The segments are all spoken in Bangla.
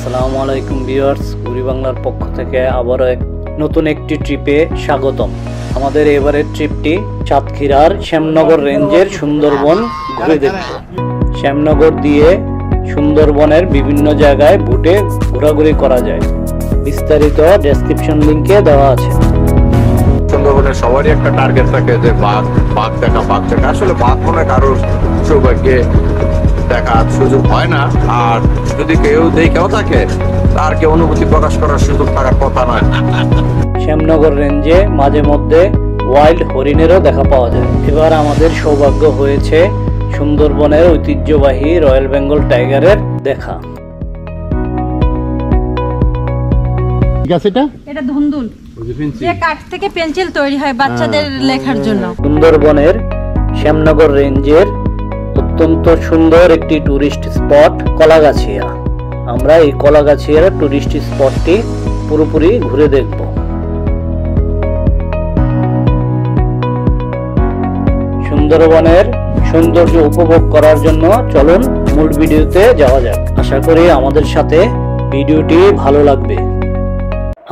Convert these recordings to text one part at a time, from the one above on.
আসসালামু আলাইকুম ভিউয়ার্স, ঘুরি বাংলার পক্ষ থেকে আবারও নতুন একটি ট্রিপে স্বাগতম। আমাদের এবারের ট্রিপটি সাতক্ষীরার শ্যামনগর রেঞ্জের সুন্দরবন ঘুরে দেখব। শ্যামনগর দিয়ে সুন্দরবনের বিভিন্ন জায়গায় বুটে ঘোরাঘুরি করা যায়। বিস্তারিত ডেসক্রিপশন লিংকে দেওয়া আছে। সুন্দরবনের সবারই একটা টার্গেট থাকে যে বাঘ দেখা। আসলে বাঘ মনে কারোর সৌভাগ্যে দেখার সুযোগ হয় না, আর যদি কেউ দেখেও থাকে তার কি অনুভূতি প্রকাশ করার সুযোগ থাকার কথা নয়। শ্যামনগর রেঞ্জে মাঝে মধ্যে ওয়াইল্ড হরিণেরও দেখা পাওয়া যায়। এবার আমাদের সৌভাগ্য হয়েছে সুন্দরবনের ঐতিহ্যবাহী রয়্যাল বেঙ্গল টাইগারের দেখা। এটা ধুন্দুল, যে কাঠ থেকে পেন্সিল তৈরি হয় বাচ্চাদের লেখার জন্য। সুন্দরবনের শ্যামনগর রেঞ্জের অত্যন্ত সুন্দর একটি টুরিস্ট স্পট কলাগাছিয়া। আমরা এই কলাগাছিয়ার টুরিস্ট স্পটটি পুরোপুরি ঘুরে দেখব। সুন্দরবনের সৌন্দর্য উপভোগ করার জন্য চলুন মূল ভিডিওতে যাওয়া যাক। আশা করি আমাদের সাথে ভিডিওটি ভালো লাগবে।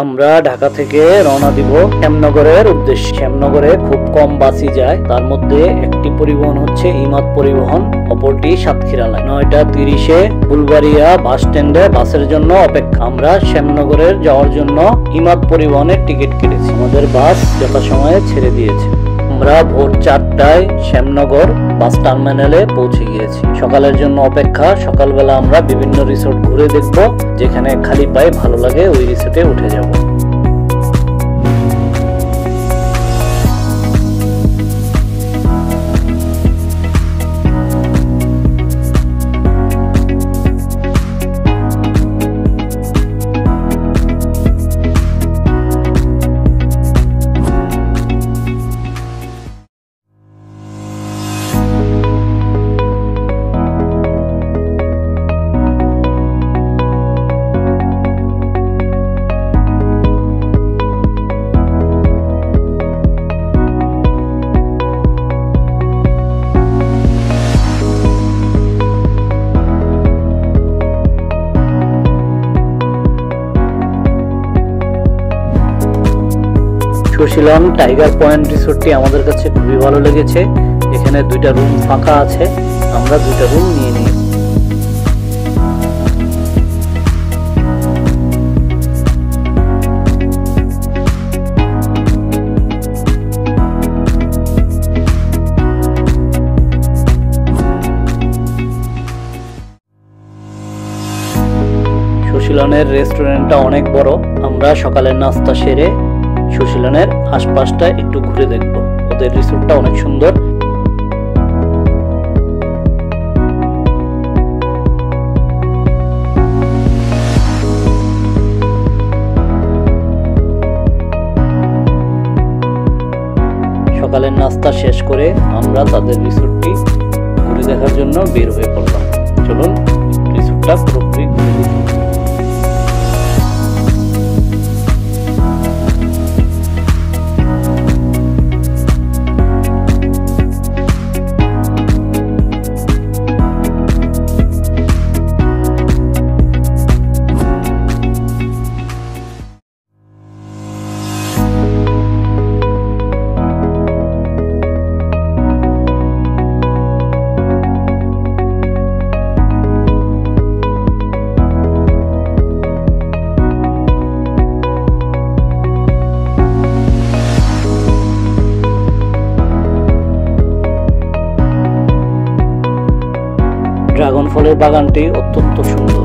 আমরা ঢাকা থেকে রওনা দিব শ্যামনগরের উদ্দেশ্যে। শ্যামনগরে খুব কম বাসই যায়, তার মধ্যে একটি পরিবহন হচ্ছে ইমাদ পরিবহন, অপরটি সাতক্ষীরা লাইন। 9:30 ফুলবাড়িয়া বাস স্ট্যান্ডে বাসের জন্য অপেক্ষা। আমরা শ্যামনগরের যাওয়ার জন্য ইমাদ পরিবহনের টিকিট কেটেছি। আমাদের বাস যথাসময়ে ছেড়ে দিয়েছে। আমরা ভোর 4টায় শ্যামনগর বাস টার্মিনালে পৌঁছে গিয়েছি। সকালের জন্য অপেক্ষা। সকালবেলা আমরা বিভিন্ন রিসোর্ট ঘুরে দেখব, যেখানে খালি পায়ে ভালো লাগে ওই রিসোর্টে উঠে যাব। সুশীলন টাইগার পয়েন্ট রিসোর্টটি আমাদের কাছে খুবই ভালো লেগেছে। এখানে 2টা রুম ফাঁকা আছে, আমরা 2টা রুম নিয়ে নিই। সুশীলনের রেস্টুরেন্টটা অনেক বড়। আমরা সকালের নাস্তা সেরে সুশীলনের আশপাশটা একটু ঘুরে দেখব। ওদের রিসোর্টটা অনেক সুন্দর। সকালের নাস্তা শেষ করে আমরা তাদের রিসোর্টটি ঘুরে দেখার জন্য বের হয়ে পড়লাম। চলুন রিসোর্টটা পুরোপুরি ঘুরে দেখি। ড্রাগন ফলের বাগানটি অত্যন্ত সুন্দর।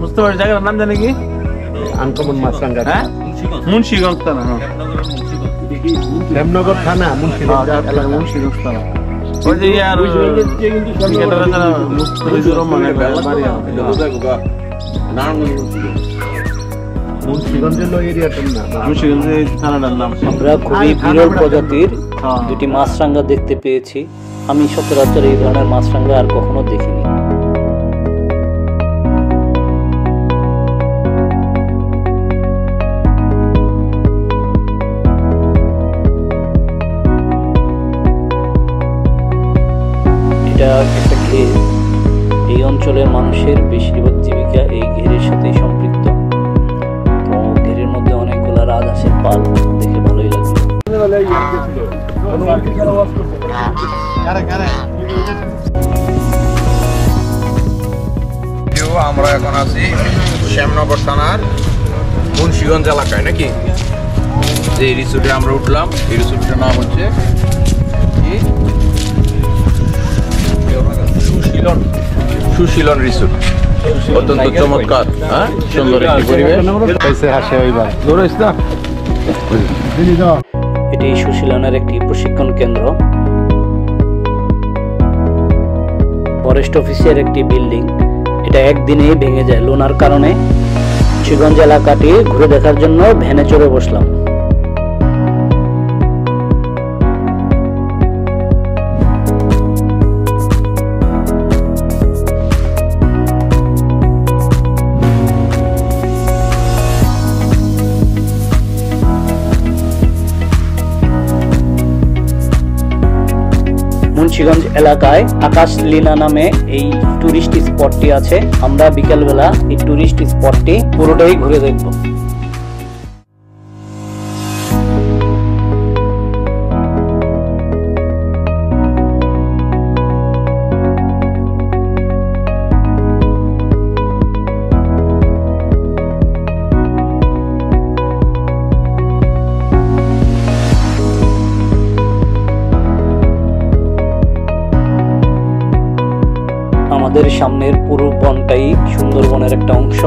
বুঝতে পারছি জায়গার নাম জানি কি? আনকমন মাছরাঙ্গা, মুন্সিগঞ্জ থানা। শ্যামনগর থানা, মুন্সিগঞ্জ থানা। ওই যে ইয়ার ক্রিকেটারের যারা মুস্তাফিজুর রহমানের বাড়ি আমরা খুবই বিরল প্রজাতির 2টি মাছরাঙ্গা দেখতে পেয়েছি। আমি সচরাচর এই ধরনের মাছরাঙ্গা আর কখনো দেখিনি। এটা একটা ঘের। এই অঞ্চলের মানুষের বেশিরভাগ জীবিকা এই ঘেরের সাথে সম্পৃক্ত। তো ঘেরের মধ্যে অনেকগুলো রাজহাঁসের পাল, দেখে ভালোই লাগলো। আমরা এখন আছি শ্যামনগর থানার মুন্সিগঞ্জ এলাকায় নাকি, যে রিসোর্টে আমরা উঠলাম। এই রিসোর্টের নাম হচ্ছে সুশীলন রিসোর্ট। অত্যন্ত চমৎকার, হ্যাঁ, সুন্দর একটি পরিবেশ। এটি সুশীলনের একটি প্রশিক্ষণ কেন্দ্র। ফরেস্ট অফিসের একটি বিল্ডিং। এটা একদিনেই ভেঙে যায় লোনার কারণে। মুন্সিগঞ্জ এলাকাটি ঘুরে দেখার জন্য ভ্যানে চড়ে বসলাম। মুন্সিগঞ্জ এলাকায় আকাশ লীলা নামে এই টুরিস্ট স্পটটি আছে। আমরা বিকেলবেলা এই টুরিস্ট স্পটটি পুরোটাই ঘুরে দেখব। আমাদের সামনের পুরো বনটাই সুন্দরবনের একটা অংশ।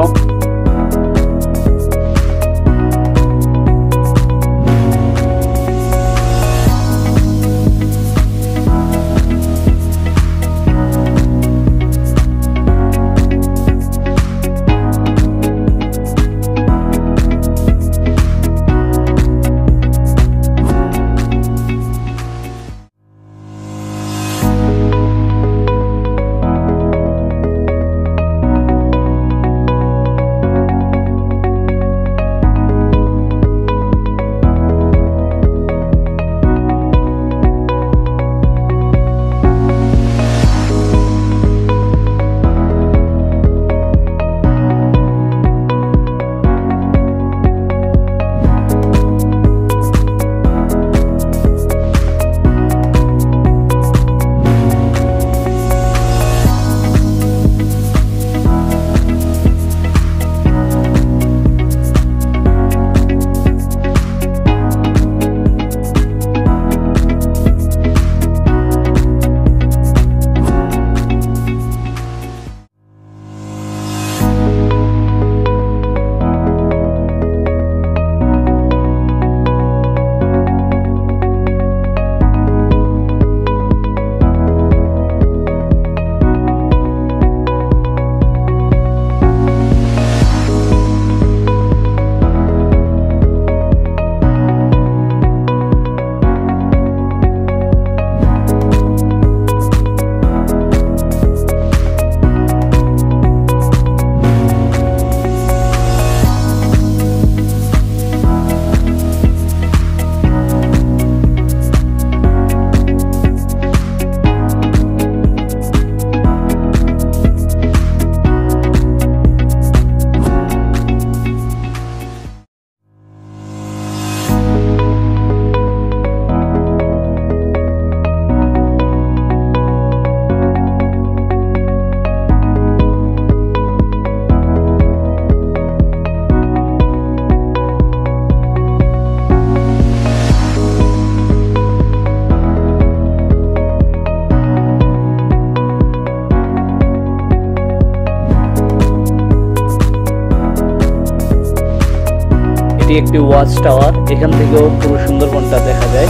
এটি একটি ওয়াচ টাওয়ার। এখান থেকেও পুরো সুন্দরবনটা দেখা যায়।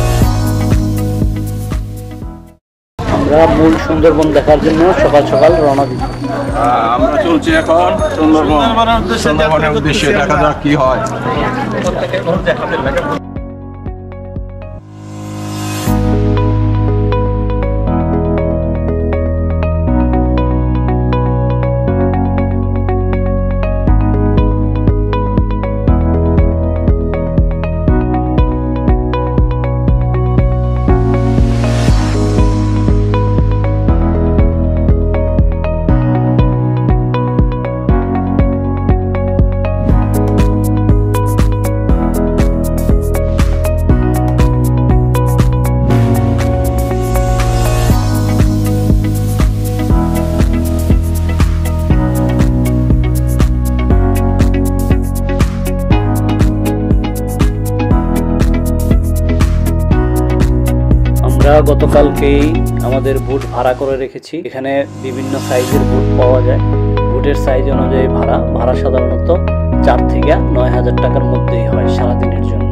আমরা মূল সুন্দরবন দেখার জন্য সকাল সকাল রওনা দিই। আমরা চলছি এখন সুন্দরবনের উদ্দেশ্যে, দেখা যাক কি হয়। আমরা গতকালকেই আমাদের বুট ভাড়া করে রেখেছি। এখানে বিভিন্ন সাইজের বুট পাওয়া যায়। বুটের সাইজ অনুযায়ী ভাড়া সাধারণত 4 থেকে 9,000 টাকার মধ্যেই হয় সারাদিনের জন্য।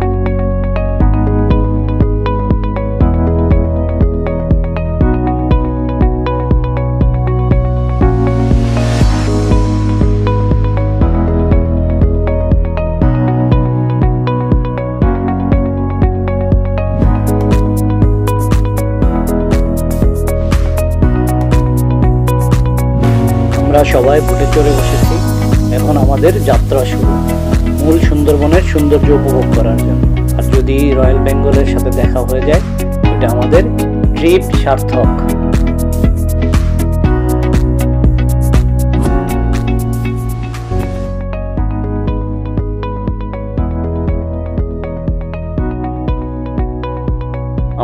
আমরা সবাই বুটে চড়ে বসেছি। এখন আমাদের যাত্রা শুরু মূল সুন্দরবনের সৌন্দর্য উপভোগ করার জন্য। আর যদি রয়্যাল বেঙ্গলের সাথে দেখা হয়ে যায়, এটা আমাদের ট্রিপ সার্থক।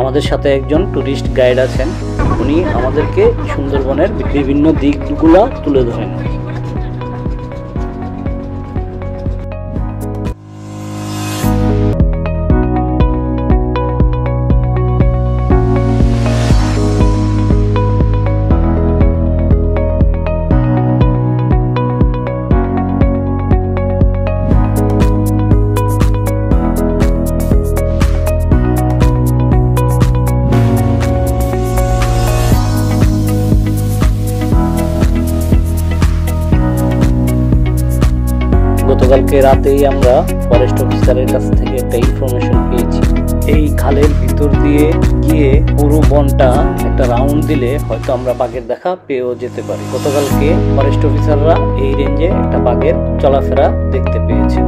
আমাদের সাথে একজন টুরিস্ট গাইড আছেন, উনি আমাদেরকে সুন্দরবনের বিভিন্ন দিকগুলো তুলে ধরেন। গতকালকে রাতেই আমরা ফরেস্ট অফিসারের কাছ থেকে একটা ইনফরমেশন পেয়েছি। এই খালের ভিতর দিয়ে গিয়ে পুরো বনটা একটা রাউন্ড দিলে হয়তো আমরা বাঘের দেখা পেয়েও যেতে পারি। গতকালকে ফরেস্ট অফিসাররা এই রেঞ্জে একটা বাঘের চলাফেরা দেখতে পেয়েছে।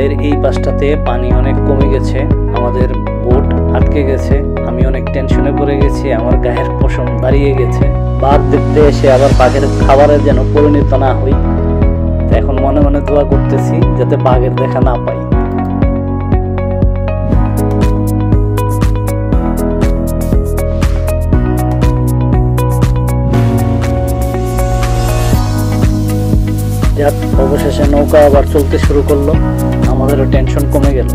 খালের এই পাশটাতে পানি অনেক কমে গেছে, আমাদের বোট আটকে গেছে। আমি অনেক টেনশনে পড়ে গেছি, আমার গায়ের পশম দাঁড়িয়ে গেছে। বাঘ দেখতে এসে আবার বাঘের খাবারের যেন পরিণত না হই। এখন মনে মনে দোয়া করতেছি যাতে বাঘের দেখা না পাই। অবশেষে নৌকা আবার চলতে শুরু করলো, আমাদেরও টেনশন কমে গেল।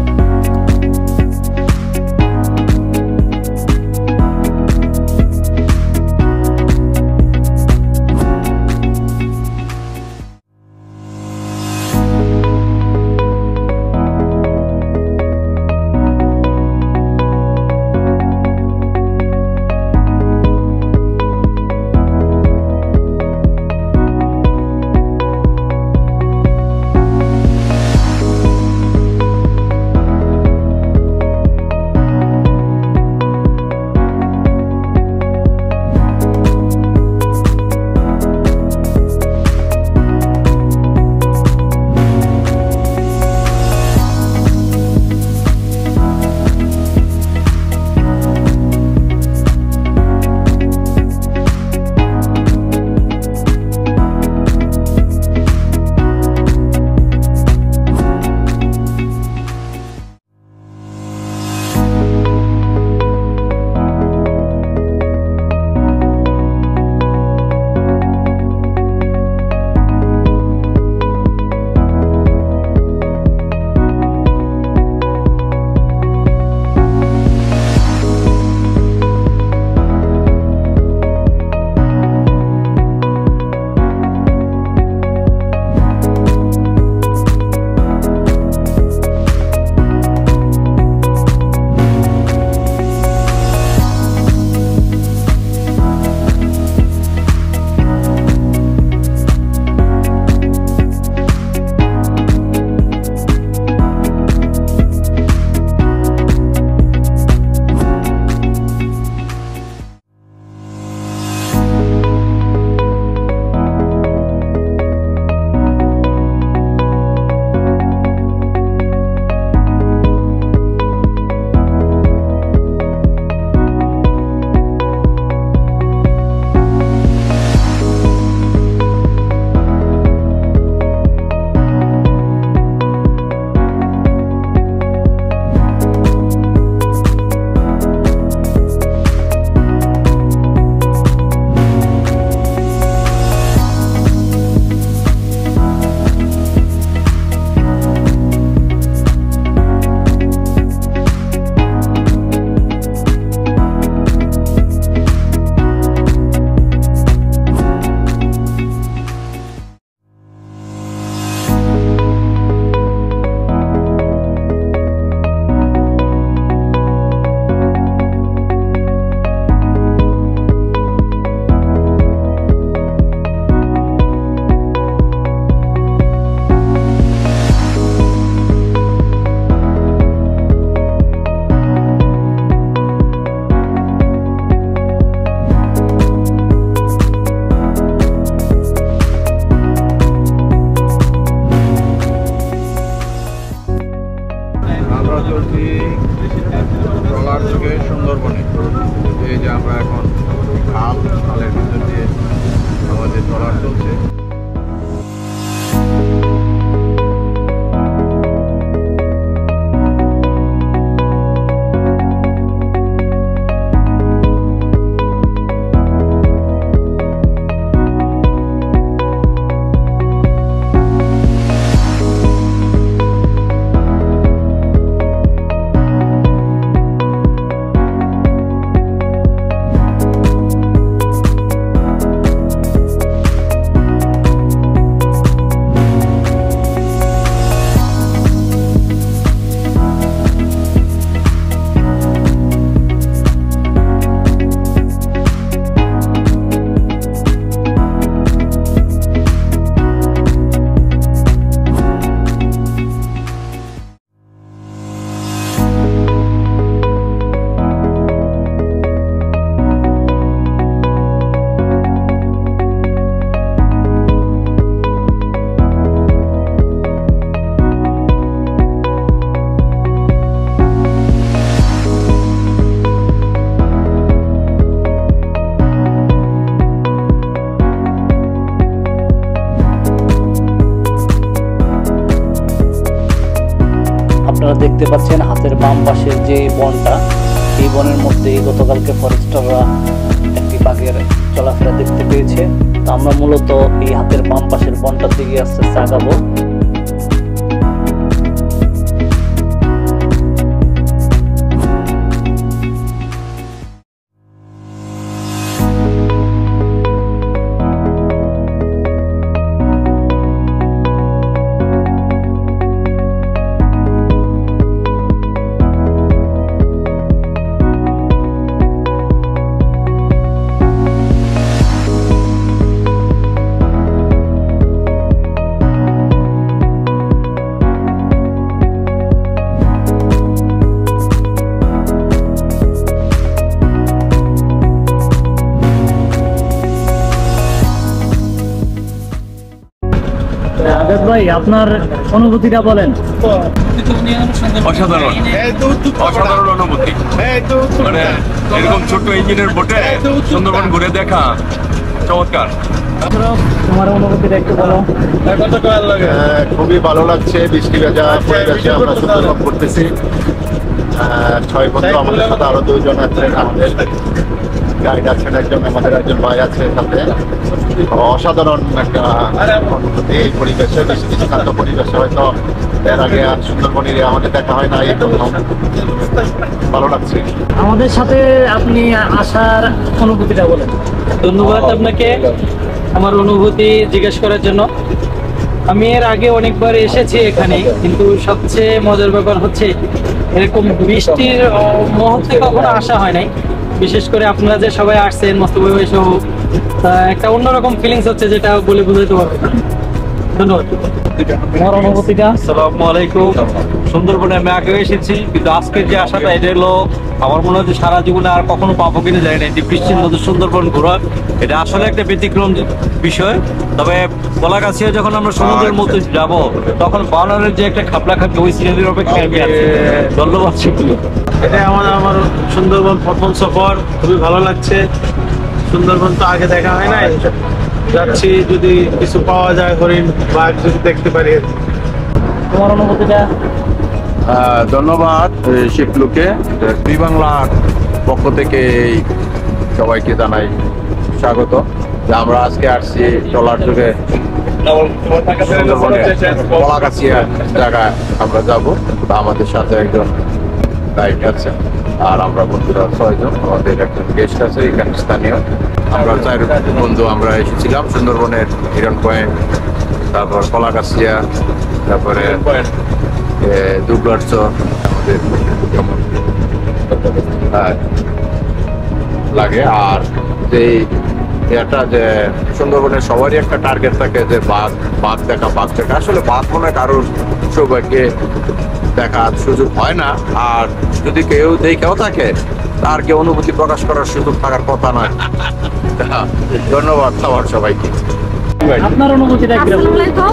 আপনারা দেখতে পাচ্ছেন হাতের বাম পাশের যে বনটা, এই বনের মধ্যে গতকালকে ফরেস্টাররা একটি বাঘের চলাফেরা দেখতে পেয়েছে। তো আমরা মূলত এই হাতের বাম পাশের বনটার দিকে আস্তে আস্তে আগাবো। আজাদ ভাই, আপনার অনুভূতিটা বলেন। অসাধারণ অসাধারণ অনুভূতি, মানে এরকম ছোট্ট ইঞ্জিনের বোটে সুন্দরবন ঘুরে দেখা চমৎকার। তোমার অনুভূতিটা একটু বলো। খুবই ভালো লাগছে, বৃষ্টি ভেজা পরিবেশে আমরা সুন্দরবন করতেছি। 6 বন্ধু আমাদের সাথে আরো 2 জন আছেন, আমাদের গাইড আছেন, আমাদের একজন ভাই আছে সাথে। অসাধারণ একটা অনুভূতি এই পরিবেশে, শান্ত পরিবেশে। হয়তো এর আগে আর সুন্দরবনের আমাদের দেখা হয় না, এই প্রথম। ভালো লাগছে। আমাদের সাথে আপনি আসার অনুভূতিটা বলেন। ধন্যবাদ আপনাকে আমার অনুভূতি জিজ্ঞেস করার জন্য। আমি এর আগে অনেকবার এসেছি এখানে, কিন্তু সবচেয়ে মজার ব্যাপার হচ্ছে এরকম বৃষ্টির মুহূর্তে কখনো আসা হয় নাই। বিশেষ করে আপনারা যে সবাই আসছেন মোস্তফা ভাই সহ, একটা অন্যরকম ফিলিংস হচ্ছে, যেটা বলে বোঝাতে পারবো না। ধন্যবাদ। তোমার অনুভূতিটা? আসসালামু আলাইকুম। সুন্দরবনে আমি আগেও এসেছি, কিন্তু আজকের যে আশাটা, এটা হলো আমার মনে হচ্ছে সারা জীবনে আর কখনো পাবো কিনা যায় না। এটি বৃষ্টির মধ্যে সুন্দরবন ঘোরা, এটা আসলে একটা ব্যতিক্রম বিষয়। তবে কলাগাছিয়া যখন আমরা সমুদ্রের মধ্যে যাব, তখন বানানোর যে একটা খাপলা খাপি, ওই সিনারির অপেক্ষায় আমি আছি। ধন্যবাদ। এটা আমার সুন্দরবন প্রথম সফর, খুবই ভালো লাগছে। সুন্দরবন তো আগে দেখা হয় নাই, যাচ্ছি, যদি কিছু পাওয়া যায়, হরিণ বাঘ যদি দেখতে পারি। তোমার অনুভূতিটা? ধন্যবাদ শিবলুকে। বি বাংলার পক্ষ থেকে সবাইকে জানাই স্বাগত। আমরা আজকে আসছি ট্রলার যুগে কলাগাছিয়া জায়গায় আমরা যাব। আমাদের সাথে একজন গাইড আছে, আর আমরা বন্ধুরা 6 জন, আমাদের একজন গেস্ট আছে এখানে স্থানীয়। আমরা 4 বন্ধু আমরা এসেছিলাম সুন্দরবনের হিরন পয়েন্ট, তারপর কলাগাছিয়া, তারপরে দুবলারচর। আমাদের কেমন লাগে। আর যে এটা যে সুন্দরবনের সবারই একটা টার্গেট থাকে যে বাঘ দেখা। আসলে বাঘ মনে হয় কারোর সৌভাগ্যে দেখার সুযোগ হয় না, আর যদি কেউ দেখেও থাকে তার কি অনুভূতি প্রকাশ করার সুযোগ থাকার কথা নয়। ধন্যবাদ সবার সবাইকে। আপনার অনুভূতিটা? আসসালামু আলাইকুম,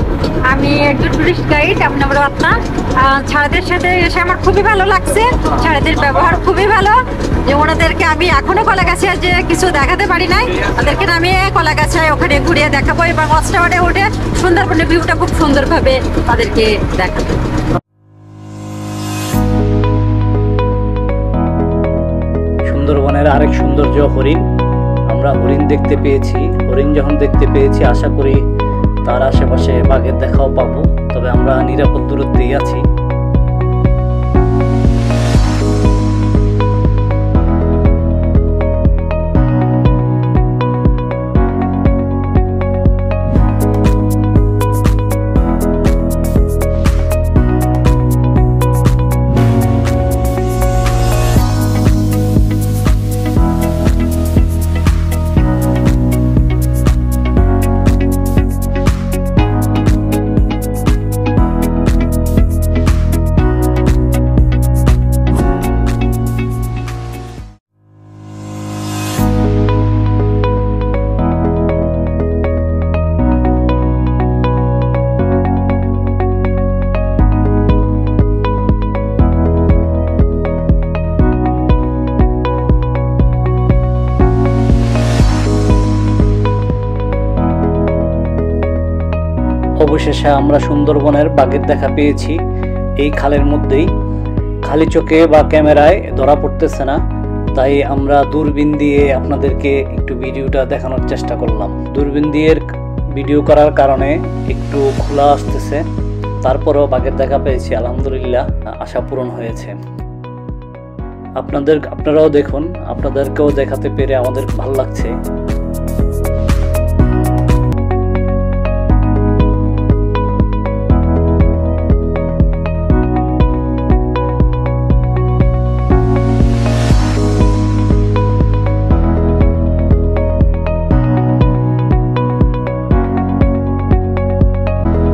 আমি একজন টুরিস্ট গাইড। আমি নাম রত্না। ছাড়াদের সাথে এসে আমার খুবই ভালো লাগছে। ছাড়াদের ব্যবহার খুবই ভালো। যে ওনাদেরকে আমি এখনো কলাগাছিয়া যে কিছু দেখাতে পারি নাই, ওদেরকে নামিয়ে কলাগাছিয়ায় ওখানে ঘুরিয়ে দেখাবো, এবং ওয়াচটাওয়ারে উঠে সুন্দরবনের ভিউটা খুব সুন্দরভাবে তাদেরকে দেখাবো। সুন্দরবনের আরেক সৌন্দর্য হরিণ। আমরা হরিণ দেখতে পেয়েছি। হরিণ যখন দেখতে পেয়েছি, আশা করি তার আশেপাশে বাঘের দেখাও পাবো। তবে আমরা নিরাপদ দূরত্বেই আছি। অবশেষে আমরা সুন্দরবনের বাঘের দেখা পেয়েছি। এই খালের মধ্যেই খালি চোখে বা ক্যামেরায় ধরা পড়তেছে না, তাই আমরা দূরবীন দিয়ে আপনাদেরকে একটু ভিডিওটা দেখানোর চেষ্টা করলাম। দূরবীন দিয়ে ভিডিও করার কারণে একটু খোলা আসতেছে, তারপরেও বাঘের দেখা পেয়েছি, আলহামদুলিল্লাহ আশা পূরণ হয়েছে। আপনারাও দেখুন, আপনাদেরকেও দেখাতে পেরে আমাদের ভালো লাগছে।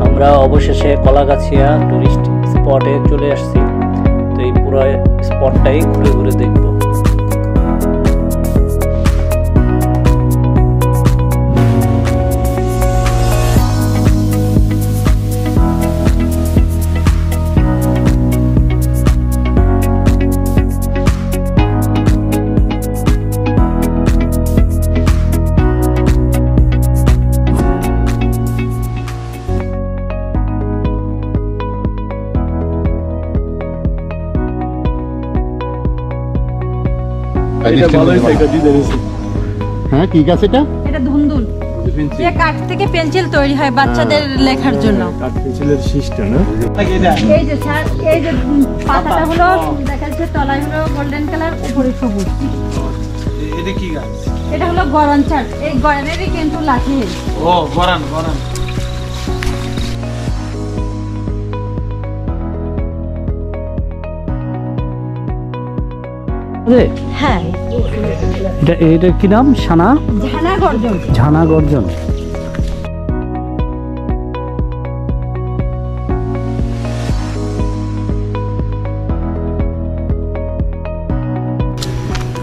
আমরা অবশেষে কলাগাছিয়া টুরিস্ট স্পটে চলে আসছি। তো এই পুরো স্পটটাই ঘুরে ঘুরে দেখব। হ্যাঁ, কি গাছ এটা? এটা ধুন্দুল, যে কাঠ থেকে পেন্সিল তৈরি হয় বাচ্চাদের লেখার জন্য। কাঠ পেন্সিলের শীষটা না? এই যে স্যার, এই যে পাতাটা হলো দেখা যাচ্ছে তলায় হলো গোল্ডেন কালার, উপরে সবুজ। এটা কি গাছ? এটা হলো গরান চাট, এই গরানেরই কিন্তু লাঠি। ও গরান, গরান। হ্যাঁ, এটা কি নাম? সানা ঝানা গর্জন। ঝানা গর্জন।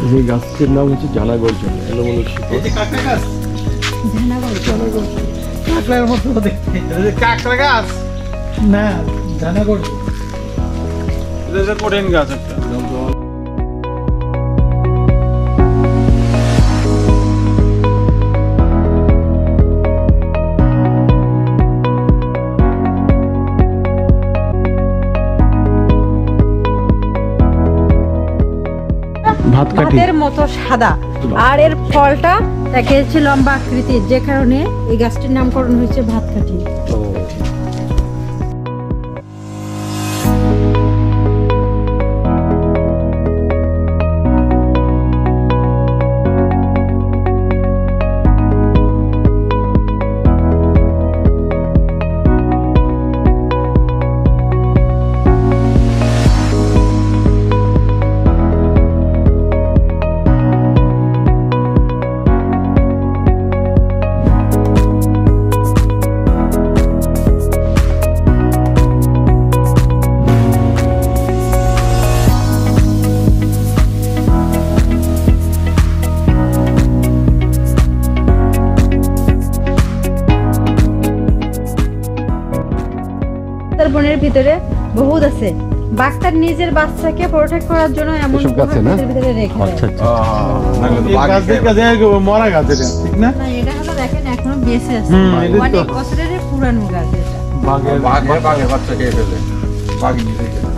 যে গাছটির নাম হচ্ছে জানা গর্জন, এলোমেলো শিকড়। কাঁকড়া গাছ? ঝানা গর্জন। কাঁকড়ার মতো দেখতে। এটা কাঁকড়া গাছ না, ঝানা গর্জন। এটা কোডেন গাছ একটা। ভাতের মতো সাদা, আর এর ফলটা দেখা যাচ্ছে লম্বা আকৃতির, যে কারণে এই গাছটির নামকরণ হয়েছে ভাতকাঠি। বনের ভিতরে বহুত আছে। বাঘ তার নিজের বাচ্চাকে প্রোটেক্ট করার জন্য এমন ভিতরে রেখে দেয়। মরা গাছ এটা, ঠিক না? না, এটা হলো দেখেন এখনো বেঁচে আছে, অনেক বছরের পুরানো গাছ এটা। বাঘের বাচ্চা খেয়ে ফেলে, বাঘ নিজে খেলে।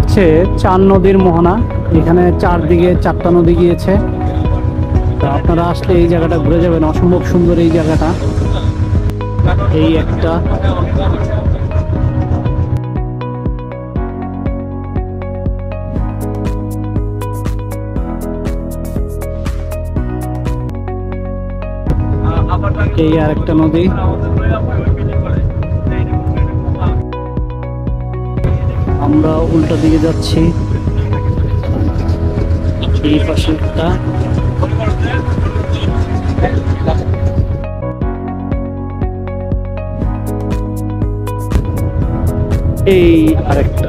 হচ্ছে 4 নদীর মোহনা। এখানে চারদিকে 4টা নদী গিয়েছে। তো আপনারা আসলে এই জায়গাটা ঘুরে যাবেন, অসম্ভব সুন্দর এই জায়গাটা। এই একটা এই আর একটা নদী। আমরা উল্টা দিকে যাচ্ছি, এই পাশেরটা। এই আরেকটা।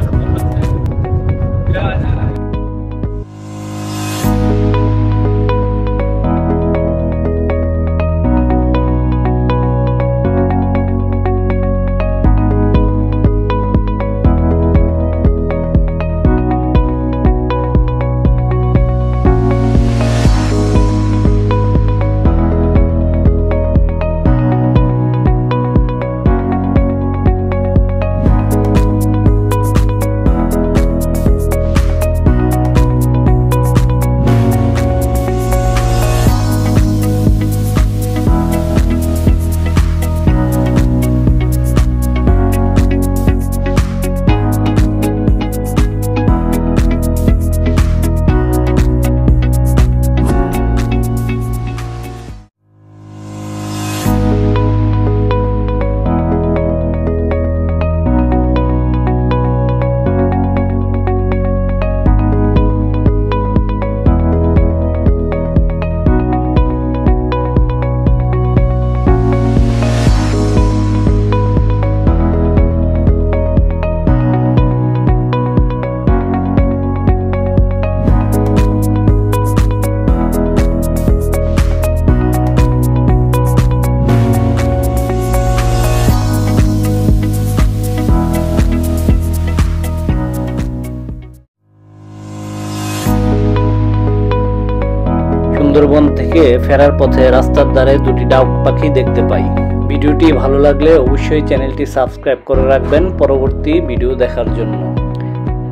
সুন্দরবন থেকে ফেরার পথে রাস্তার ধারে দুটি ডাক পাখি দেখতে পাই। ভিডিওটি ভালো লাগলে অবশ্যই চ্যানেলটি সাবস্ক্রাইব করে রাখবেন পরবর্তী ভিডিও দেখার জন্য।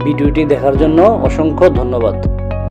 ভিডিওটি দেখার জন্য অসংখ্য ধন্যবাদ।